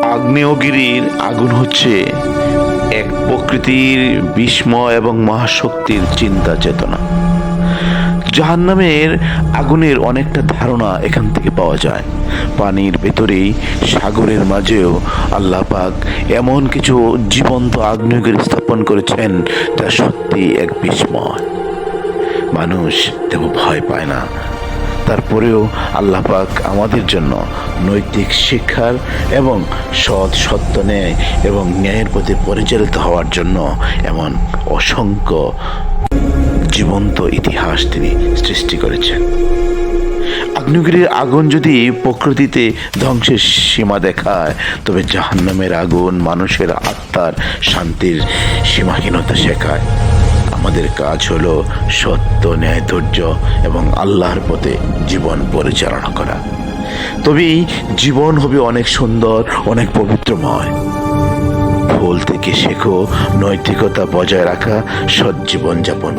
আগ্নেয়গিরির আগুন হচ্ছে এক প্রকৃতির বিস্ময় এবং মহাশক্তির চিন্তা চেতনা। জাহান্নামের আগুনের অনেকটা ধারণা এখান থেকে পাওয়া যায়। পানির ভেতরেই, সাগরের মাঝেও আল্লাহ পাক এমন কিছু জীবন্ত আগ্নেয়গিরি স্থাপন করেছেন যা সত্যি এক বিস্ময়। মানুষ তেমন ভয় পায় না, তারপরেও আল্লাহ পাক আমাদের জন্য নৈতিক শিক্ষার এবং সত্য ন্যায় এবং ন্যায়ের পথে পরিচালিত হওয়ার জন্য এমন অসংখ্য জীবন্ত ইতিহাস তিনি সৃষ্টি করেছেন। আগ্নেয়গিরির আগুন যদি প্রকৃতিতে ধ্বংসের সীমা দেখায়, তবে জাহান্নামের আগুন মানুষের আত্মার শান্তির সীমাহীনতা শেখায়। আমাদের কাজ হলো সত্য, ন্যায়, ধৈর্য এবং আল্লাহর পথে জীবন পরিচালনা করা। তবেই জীবন হবে অনেক সুন্দর, অনেক পবিত্রময়। ভুল থেকে শেখো, নৈতিকতা বজায় রাখা, সৎ জীবন যাপন